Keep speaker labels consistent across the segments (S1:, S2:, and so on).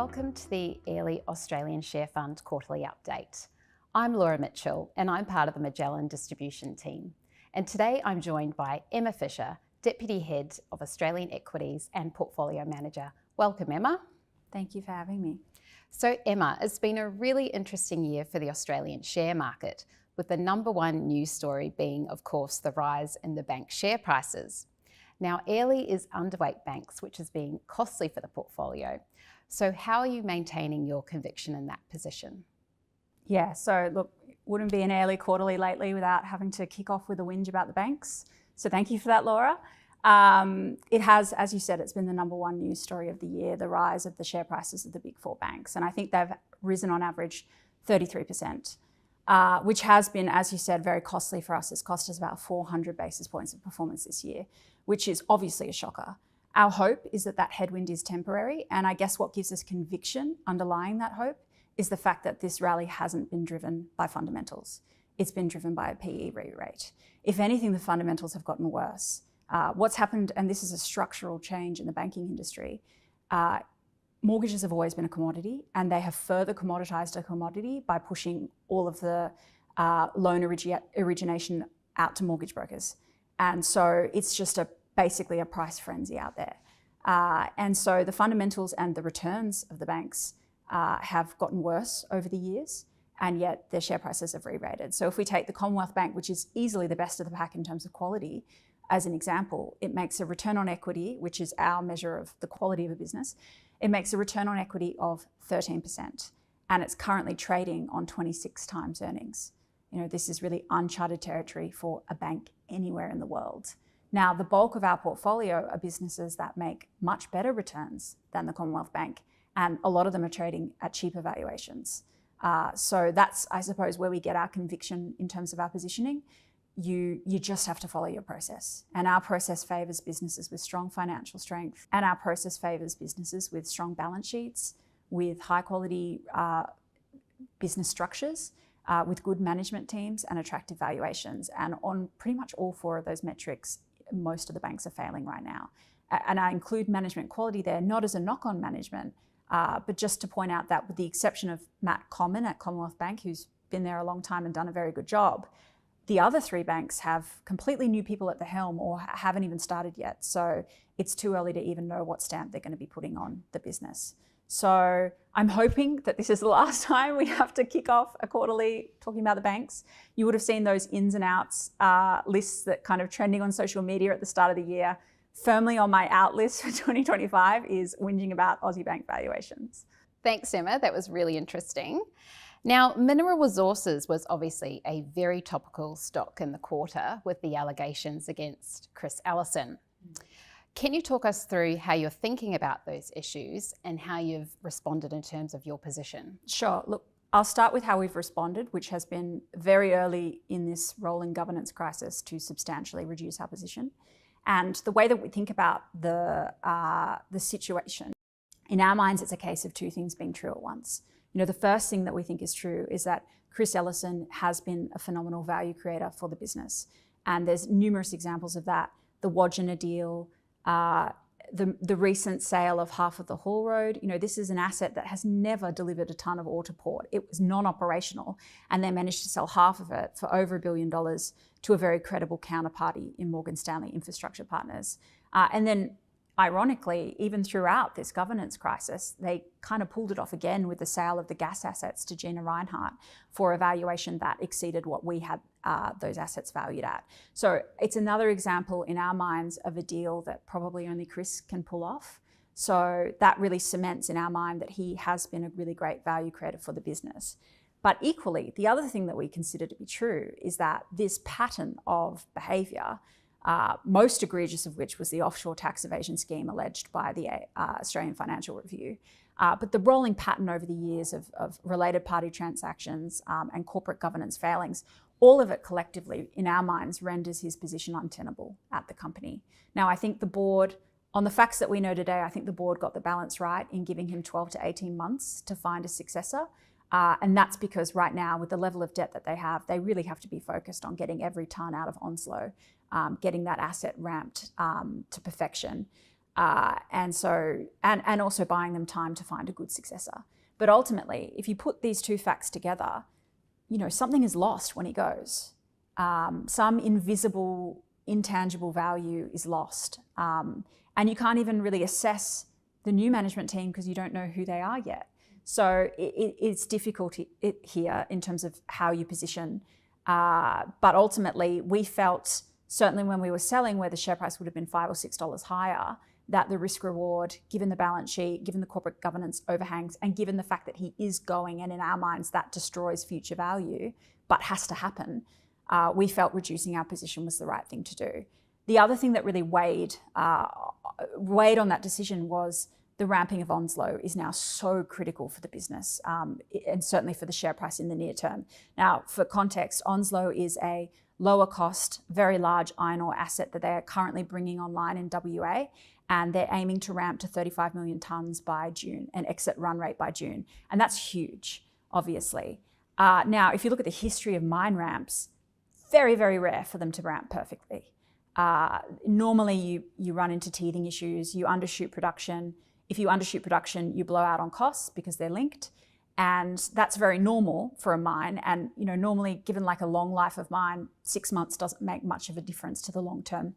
S1: Welcome to the Airlie Australian Share Fund Quarterly Update. I'm Laura Mitchell and I'm part of the Magellan distribution team. And today I'm joined by Emma Fisher, Deputy Head of Australian Equities and Portfolio Manager. Welcome, Emma.
S2: Thank you for having me.
S1: So Emma, it's been a really interesting year for the Australian share market, with the number one news story being, of course, the rise in the bank share prices. Now, Airlie is underweight banks, which is being costly for the portfolio. So how are you maintaining your conviction in that position?
S2: Yeah, so look, it wouldn't be an Airlie quarterly lately without having to kick off with a whinge about the banks. So thank you for that, Laura. It has, as you said, it's been the number one news story of the year, the rise of the share prices of the big four banks. And I think they've risen on average 33%, which has been, as you said, very costly for us. It's cost us about 400 basis points of performance this year, which is obviously a shocker. Our hope is that that headwind is temporary. And I guess what gives us conviction underlying that hope is the fact that this rally hasn't been driven by fundamentals. It's been driven by a PE re-rate. If anything, the fundamentals have gotten worse. What's happened, and this is a structural change in the banking industry, mortgages have always been a commodity, and they have further commoditized a commodity by pushing all of the loan origination out to mortgage brokers. And so it's just basically a price frenzy out there. And so the fundamentals and the returns of the banks have gotten worse over the years, and yet their share prices have re-rated. So if we take the Commonwealth Bank, which is easily the best of the pack in terms of quality, as an example, it makes a return on equity, which is our measure of the quality of a business. It makes a return on equity of 13%, and it's currently trading on 26 times earnings. You know, this is really uncharted territory for a bank anywhere in the world. Now, the bulk of our portfolio are businesses that make much better returns than the Commonwealth Bank, and a lot of them are trading at cheaper valuations. So that's, I suppose, where we get our conviction in terms of our positioning. You just have to follow your process. And our process favours businesses with strong financial strength, and our process favours businesses with strong balance sheets, with high quality business structures, with good management teams and attractive valuations. And on pretty much all four of those metrics, most of the banks are failing right now. And I include management quality there, not as a knock on management, but just to point out that with the exception of Matt Comyn at Commonwealth Bank, who's been there a long time and done a very good job, the other three banks have completely new people at the helm or haven't even started yet. So it's too early to even know what stamp they're going to be putting on the business. So I'm hoping that this is the last time we have to kick off a quarterly talking about the banks. You would have seen those ins and outs lists that kind of trending on social media at the start of the year. Firmly on my out list for 2025 is whinging about Aussie bank valuations.
S1: Thanks, Emma. That was really interesting. Now, Mineral Resources was obviously a very topical stock in the quarter with the allegations against Chris Ellison. Can you talk us through how you're thinking about those issues and how you've responded in terms of your position?
S2: Sure. Look, I'll start with how we've responded, which has been very early in this rolling governance crisis to substantially reduce our position. And the way that we think about the situation, in our minds, it's a case of two things being true at once. You know, the first thing that we think is true is that Chris Ellison has been a phenomenal value creator for the business. And there's numerous examples of that. The Wodgina deal, the recent sale of half of the Hall Road. You know, this is an asset that has never delivered a ton of ore to port. It was non-operational, and they managed to sell half of it for over $1 billion to a very credible counterparty in Morgan Stanley Infrastructure Partners. And then, ironically, even throughout this governance crisis, they kind of pulled it off again with the sale of the gas assets to Gina Rinehart for a valuation that exceeded what we had those assets valued at. So it's another example in our minds of a deal that probably only Chris can pull off. So that really cements in our mind that he has been a really great value creator for the business. But equally, the other thing that we consider to be true is that this pattern of behaviour, most egregious of which was the offshore tax evasion scheme alleged by the Australian Financial Review. But the rolling pattern over the years of related party transactions and corporate governance failings, all of it collectively, in our minds, renders his position untenable at the company. Now, I think the board, on the facts that we know today, I think the board got the balance right in giving him 12 to 18 months to find a successor. And that's because right now, with the level of debt that they have, they really have to be focused on getting every tonne out of Onslow, getting that asset ramped to perfection. And also buying them time to find a good successor. But ultimately, if you put these two facts together, something is lost when he goes. Some invisible, intangible value is lost. And you can't even really assess the new management team because you don't know who they are yet. So it's difficult here in terms of how you position. But ultimately, we felt, certainly when we were selling, where the share price would have been $5 or $6 higher, that the risk reward, given the balance sheet, given the corporate governance overhangs, and given the fact that he is going, and in our minds that destroys future value, but has to happen, we felt reducing our position was the right thing to do. The other thing that really weighed on that decision was the ramping of Onslow is now so critical for the business, and certainly for the share price in the near term. Now, for context, Onslow is a lower cost, very large iron ore asset that they are currently bringing online in WA, and they're aiming to ramp to 35 million tonnes by June, an exit run rate by June. And that's huge, obviously. Now, if you look at the history of mine ramps, very, very rare for them to ramp perfectly. Normally, you run into teething issues, you undershoot production. If you undershoot production, you blow out on costs because they're linked. And that's very normal for a mine. And normally, given like a long life of mine, 6 months doesn't make much of a difference to the long-term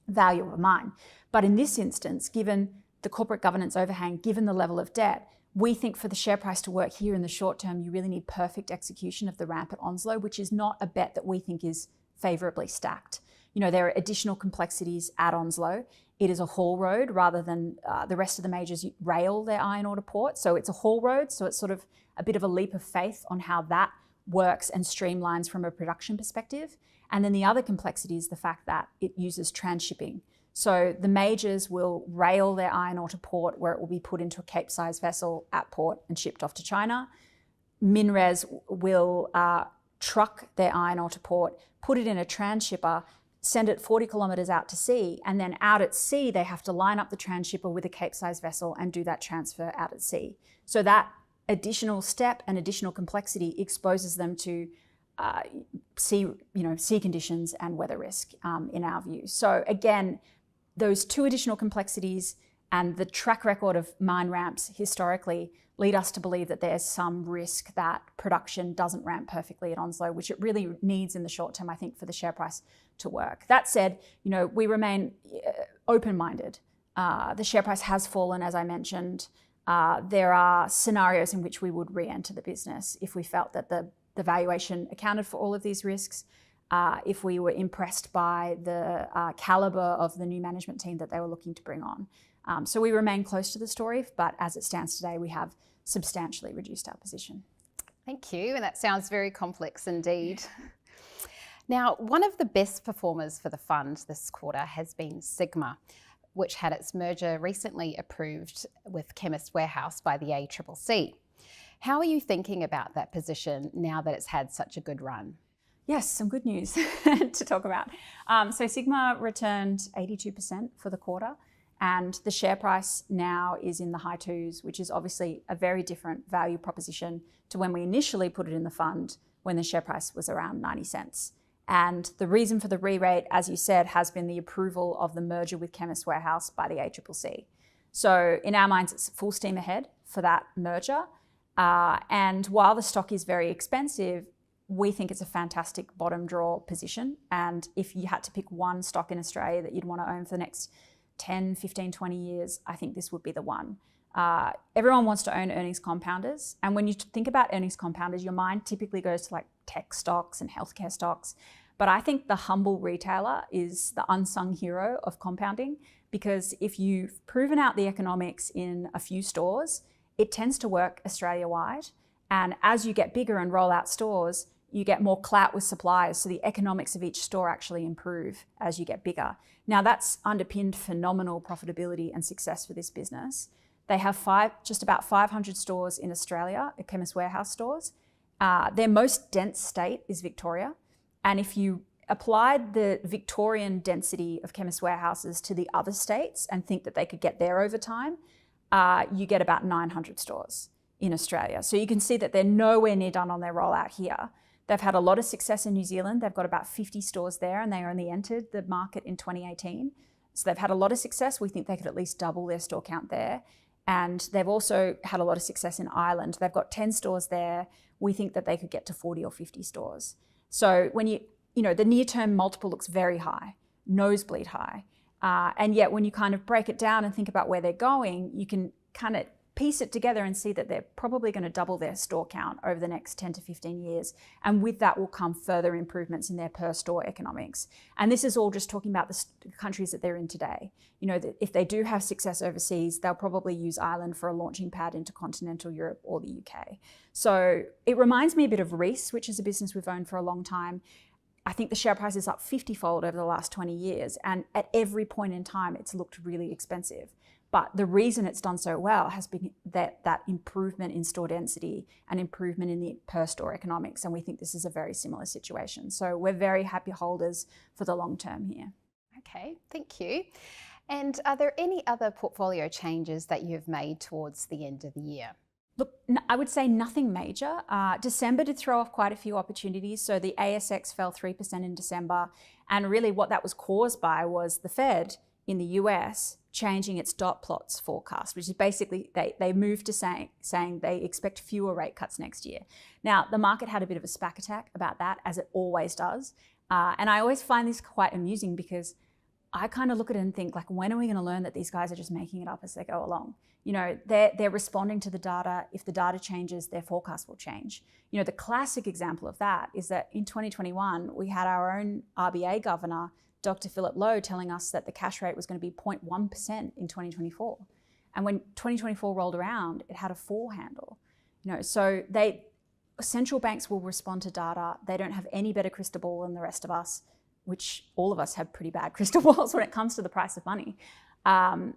S2: value of a mine. But in this instance, given the corporate governance overhang, given the level of debt, we think for the share price to work here in the short term, you really need perfect execution of the ramp at Onslow, which is not a bet that we think is favourably stacked. There are additional complexities at Onslow. It is a haul road rather than the rest of the majors rail their iron ore to port. So it's a haul road. So it's sort of a bit of a leap of faith on how that works and streamlines from a production perspective. And then the other complexity is the fact that it uses transshipping. So the majors will rail their iron ore to port, where it will be put into a Cape-sized vessel at port and shipped off to China. MinRes will truck their iron ore to port, put it in a transshipper, send it 40 kilometres out to sea, and then out at sea they have to line up the transshipper with a Cape-sized vessel and do that transfer out at sea. So that additional step and additional complexity exposes them to sea conditions and weather risk in our view. So again, those two additional complexities and the track record of mine ramps historically lead us to believe that there's some risk that production doesn't ramp perfectly at Onslow, which it really needs in the short term, I think, for the share price to work. That said, we remain open-minded. The share price has fallen, as I mentioned. There are scenarios in which we would re-enter the business if we felt that the valuation accounted for all of these risks, if we were impressed by the calibre of the new management team that they were looking to bring on. So we remain close to the story, but as it stands today, we have substantially reduced our position.
S1: Thank you, and that sounds very complex indeed. Now, one of the best performers for the fund this quarter has been Sigma, which had its merger recently approved with Chemist Warehouse by the ACCC. How are you thinking about that position now that it's had such a good run?
S2: Yes, some good news to talk about. So Sigma returned 82% for the quarter, and the share price now is in the high twos, which is obviously a very different value proposition to when we initially put it in the fund, when the share price was around 90 cents. And the reason for the re-rate, as you said, has been the approval of the merger with Chemist Warehouse by the ACCC. So in our minds, it's full steam ahead for that merger. And while the stock is very expensive, we think it's a fantastic bottom draw position. And if you had to pick one stock in Australia that you'd want to own for the next 10, 15, 20 years, I think this would be the one. Everyone wants to own earnings compounders. And when you think about earnings compounders, your mind typically goes to like tech stocks and healthcare stocks. But I think the humble retailer is the unsung hero of compounding, because if you've proven out the economics in a few stores, it tends to work Australia-wide. And as you get bigger and roll out stores, you get more clout with suppliers. So the economics of each store actually improve as you get bigger. Now that's underpinned phenomenal profitability and success for this business. They have just about 500 stores in Australia, Chemist Warehouse stores. Their most dense state is Victoria. And if you applied the Victorian density of Chemist Warehouses to the other states and think that they could get there over time, you get about 900 stores in Australia. So you can see that they're nowhere near done on their rollout here. They've had a lot of success in New Zealand. They've got about 50 stores there, and they only entered the market in 2018. So they've had a lot of success. We think they could at least double their store count there. And they've also had a lot of success in Ireland. They've got 10 stores there. We think that they could get to 40 or 50 stores. So when the near-term multiple looks very high, nosebleed high. And yet when you kind of break it down and think about where they're going, you can kind of piece it together and see that they're probably going to double their store count over the next 10 to 15 years. And with that will come further improvements in their per store economics. And this is all just talking about the countries that they're in today. That if they do have success overseas, they'll probably use Ireland for a launching pad into continental Europe or the UK. So it reminds me a bit of Reece, which is a business we've owned for a long time. I think the share price is up 50-fold over the last 20 years. And at every point in time, it's looked really expensive. But the reason it's done so well has been that improvement in store density and improvement in the per store economics. And we think this is a very similar situation. So we're very happy holders for the long term here.
S1: Okay, thank you. And are there any other portfolio changes that you've made towards the end of the year?
S2: Look, I would say nothing major. December did throw off quite a few opportunities. So the ASX fell 3% in December. And really what that was caused by was the Fed in the US changing its dot plots forecast, which is basically they moved to saying they expect fewer rate cuts next year. Now, the market had a bit of a SPAC attack about that, as it always does. And I always find this quite amusing because I kind of look at it and think, like, when are we going to learn that these guys are just making it up as they go along? They're responding to the data. If the data changes, their forecast will change. The classic example of that is that in 2021, we had our own RBA governor, Dr. Philip Lowe, telling us that the cash rate was going to be 0.1% in 2024. And when 2024 rolled around, it had a 4 handle. So central banks will respond to data. They don't have any better crystal ball than the rest of us, which all of us have pretty bad crystal balls when it comes to the price of money. We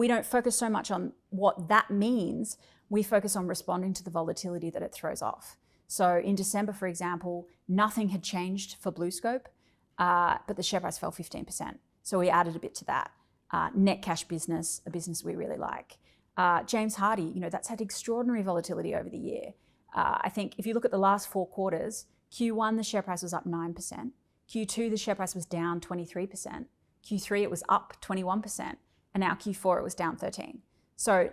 S2: don't focus so much on what that means. We focus on responding to the volatility that it throws off. So in December, for example, nothing had changed for BlueScope, but the share price fell 15%. So we added a bit to that. Net cash business, a business we really like. James Hardie, that's had extraordinary volatility over the year. I think if you look at the last 4 quarters, Q1, the share price was up 9%. Q2, the share price was down 23%. Q3, it was up 21%. And now Q4, it was down 13%. So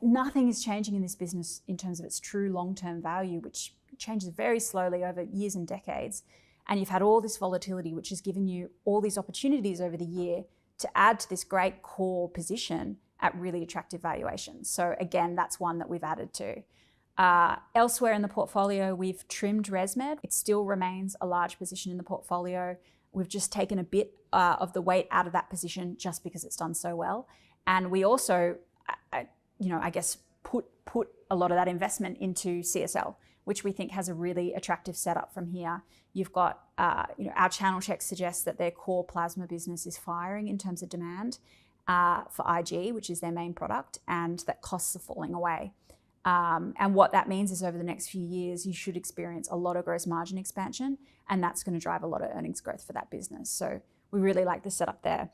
S2: nothing is changing in this business in terms of its true long-term value, which changes very slowly over years and decades. And you've had all this volatility, which has given you all these opportunities over the year to add to this great core position at really attractive valuations. So again, that's one that we've added to. Elsewhere in the portfolio, we've trimmed ResMed. It still remains a large position in the portfolio. We've just taken a bit of the weight out of that position just because it's done so well. And we also, I guess, put a lot of that investment into CSL, which we think has a really attractive setup from here. You've got, our channel checks suggest that their core plasma business is firing in terms of demand for IG, which is their main product, and that costs are falling away. And what that means is over the next few years, you should experience a lot of gross margin expansion, and that's going to drive a lot of earnings growth for that business. So we really like the setup there.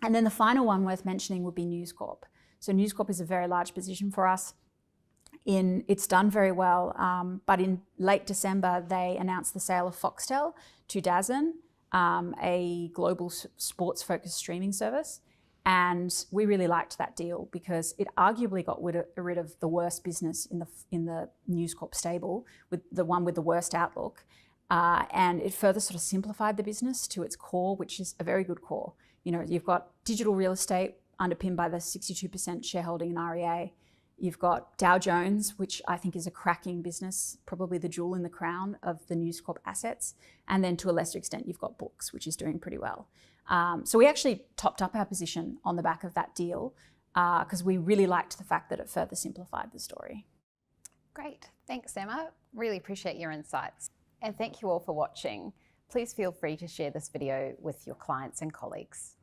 S2: And then the final one worth mentioning would be News Corp. So News Corp is a very large position for us. It's done very well, but in late December, they announced the sale of Foxtel to DAZN, a global sports-focused streaming service. And we really liked that deal because it arguably got rid of the worst business in the News Corp stable, with the one with the worst outlook. And it further sort of simplified the business to its core, which is a very good core. You've got digital real estate underpinned by the 62% shareholding in REA. You've got Dow Jones, which I think is a cracking business, probably the jewel in the crown of the News Corp assets. And then to a lesser extent, you've got Books, which is doing pretty well. So we actually topped up our position on the back of that deal because we really liked the fact that it further simplified the story.
S1: Great. Thanks, Emma. Really appreciate your insights. And thank you all for watching. Please feel free to share this video with your clients and colleagues.